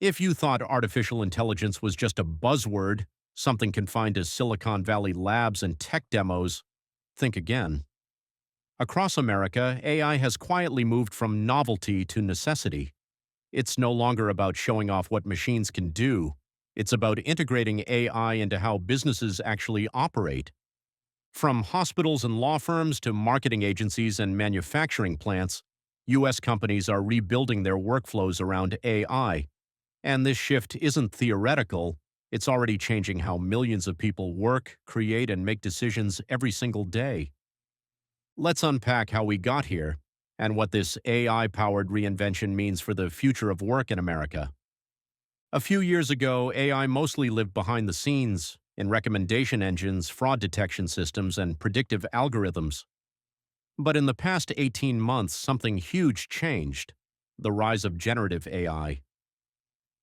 If you thought artificial intelligence was just a buzzword, something confined to Silicon Valley labs and tech demos, think again. Across America, AI has quietly moved from novelty to necessity. It's no longer about showing off what machines can do. It's about integrating AI into how businesses actually operate. From hospitals and law firms to marketing agencies and manufacturing plants, U.S. companies are rebuilding their workflows around AI. And this shift isn't theoretical, it's already changing how millions of people work, create, and make decisions every single day. Let's unpack how we got here and what this AI powered reinvention means for the future of work in America. A few years ago, AI mostly lived behind the scenes in recommendation engines, fraud detection systems, and predictive algorithms. But in the past 18 months, something huge changed: the rise of generative AI.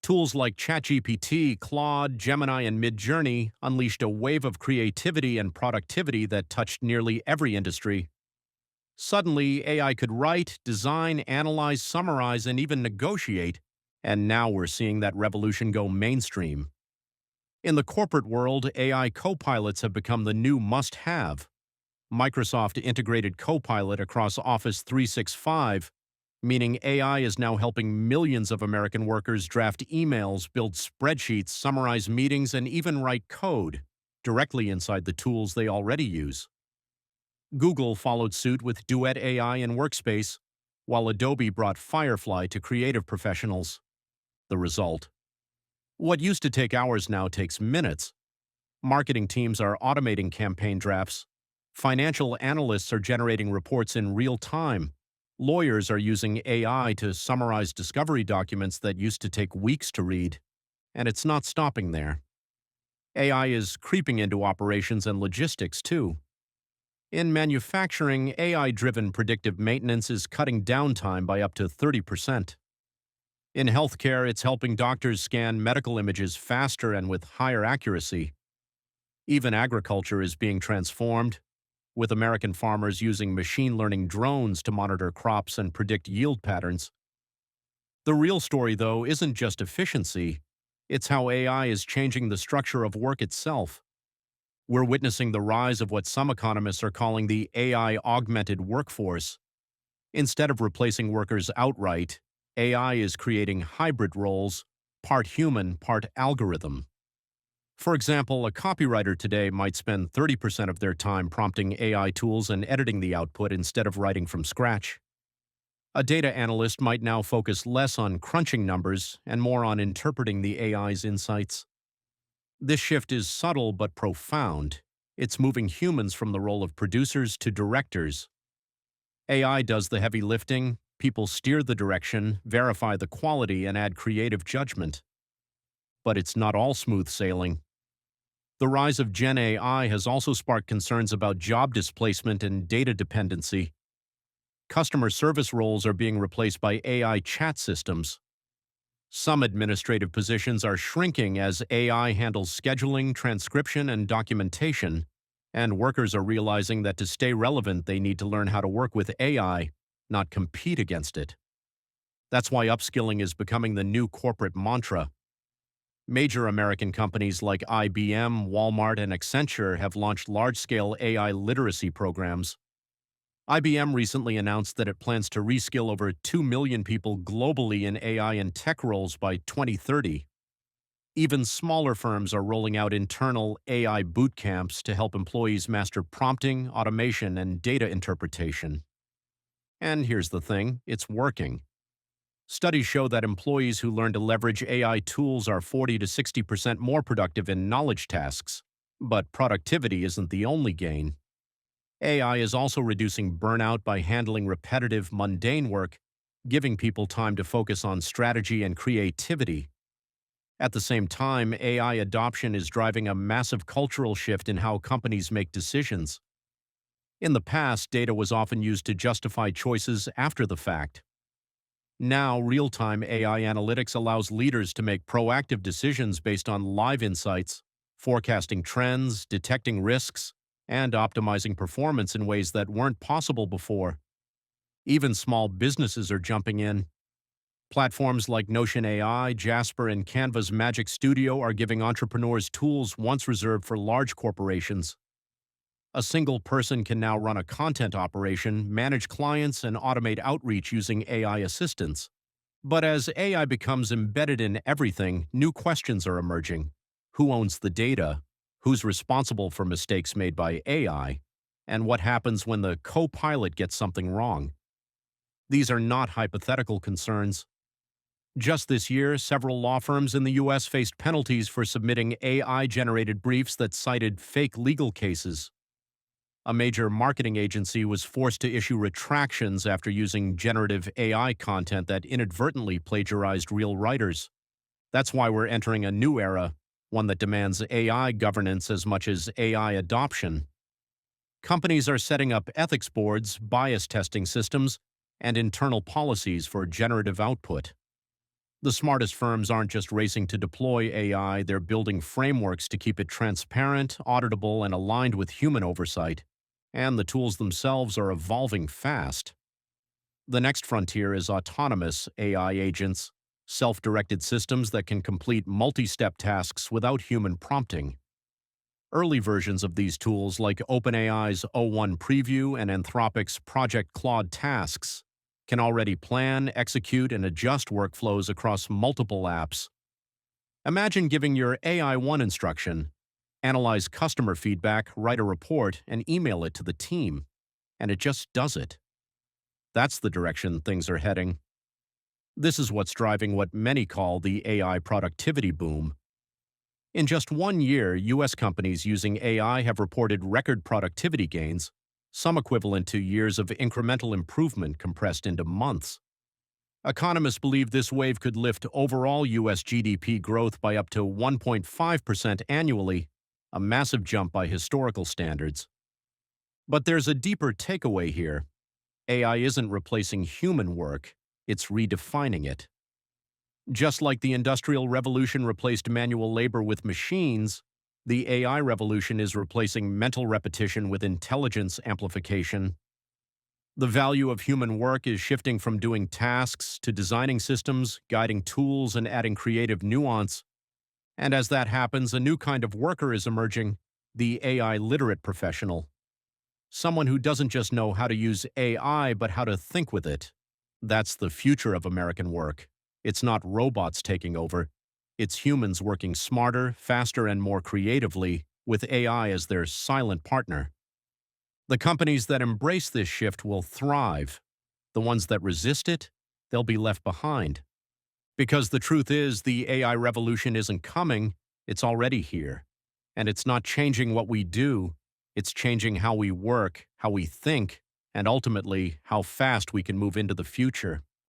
Tools like ChatGPT, Claude, Gemini, and Midjourney unleashed a wave of creativity and productivity that touched nearly every industry. Suddenly, AI could write, design, analyze, summarize, and even negotiate, and now we're seeing that revolution go mainstream. In the corporate world, AI copilots have become the new must-have. Microsoft integrated Copilot across Office 365, meaning AI is now helping millions of American workers draft emails, build spreadsheets, summarize meetings, and even write code directly inside the tools they already use. Google followed suit with Duet AI in Workspace, while Adobe brought Firefly to creative professionals. The result: what used to take hours now takes minutes. Marketing teams are automating campaign drafts. Financial analysts are generating reports in real time. Lawyers are using AI to summarize discovery documents that used to take weeks to read. And it's not stopping there. AI is creeping into operations and logistics, too. In manufacturing, AI-driven predictive maintenance is cutting downtime by up to 30%. In healthcare, it's helping doctors scan medical images faster and with higher accuracy. Even agriculture is being transformed, with American farmers using machine learning drones to monitor crops and predict yield patterns. The real story, though, isn't just efficiency. It's how AI is changing the structure of work itself. We're witnessing the rise of what some economists are calling the AI-augmented workforce. Instead of replacing workers outright, AI is creating hybrid roles, part human, part algorithm. For example, a copywriter today might spend 30% of their time prompting AI tools and editing the output instead of writing from scratch. A data analyst might now focus less on crunching numbers and more on interpreting the AI's insights. This shift is subtle but profound. It's moving humans from the role of producers to directors. AI does the heavy lifting, people steer the direction, verify the quality, and add creative judgment. But it's not all smooth sailing. The rise of GenAI has also sparked concerns about job displacement and data dependency. Customer service roles are being replaced by AI chat systems. Some administrative positions are shrinking as AI handles scheduling, transcription, and documentation, and workers are realizing that to stay relevant, they need to learn how to work with AI, not compete against it. That's why upskilling is becoming the new corporate mantra. Major American companies like IBM, Walmart, and Accenture have launched large-scale AI literacy programs. IBM recently announced that it plans to reskill over 2 million people globally in AI and tech roles by 2030. Even smaller firms are rolling out internal AI boot camps to help employees master prompting, automation, and data interpretation. And here's the thing, it's working. Studies show that employees who learn to leverage AI tools are 40 to 60% more productive in knowledge tasks. But productivity isn't the only gain. AI is also reducing burnout by handling repetitive, mundane work, giving people time to focus on strategy and creativity. At the same time, AI adoption is driving a massive cultural shift in how companies make decisions. In the past, data was often used to justify choices after the fact. Now, real-time AI analytics allows leaders to make proactive decisions based on live insights, forecasting trends, detecting risks, and optimizing performance in ways that weren't possible before. Even small businesses are jumping in. Platforms like Notion AI, Jasper, and Canva's Magic Studio are giving entrepreneurs tools once reserved for large corporations. A single person can now run a content operation, manage clients, and automate outreach using AI assistants. But as AI becomes embedded in everything, new questions are emerging. Who owns the data? Who's responsible for mistakes made by AI? And what happens when the co-pilot gets something wrong? These are not hypothetical concerns. Just this year, several law firms in the U.S. faced penalties for submitting AI-generated briefs that cited fake legal cases. A major marketing agency was forced to issue retractions after using generative AI content that inadvertently plagiarized real writers. That's why we're entering a new era, one that demands AI governance as much as AI adoption. Companies are setting up ethics boards, bias testing systems, and internal policies for generative output. The smartest firms aren't just racing to deploy AI, they're building frameworks to keep it transparent, auditable, and aligned with human oversight. And the tools themselves are evolving fast. The next frontier is autonomous AI agents, self-directed systems that can complete multi-step tasks without human prompting. Early versions of these tools, like OpenAI's o1 Preview and Anthropic's Project Claude Tasks, can already plan, execute, and adjust workflows across multiple apps. Imagine giving your AI one instruction: analyze customer feedback, write a report, and email it to the team. And it just does it. That's the direction things are heading. This is what's driving what many call the AI productivity boom. In just 1 year, U.S. companies using AI have reported record productivity gains, some equivalent to years of incremental improvement compressed into months. Economists believe this wave could lift overall U.S. GDP growth by up to 1.5% annually, a massive jump by historical standards. But there's a deeper takeaway here. AI isn't replacing human work, it's redefining it. Just like the Industrial Revolution replaced manual labor with machines, the AI revolution is replacing mental repetition with intelligence amplification. The value of human work is shifting from doing tasks to designing systems, guiding tools, and adding creative nuance. And as that happens, a new kind of worker is emerging: the AI-literate professional. Someone who doesn't just know how to use AI, but how to think with it. That's the future of American work. It's not robots taking over. It's humans working smarter, faster, and more creatively, with AI as their silent partner. The companies that embrace this shift will thrive. The ones that resist it, they'll be left behind. Because the truth is, the AI revolution isn't coming, it's already here. And it's not changing what we do, it's changing how we work, how we think, and ultimately, how fast we can move into the future.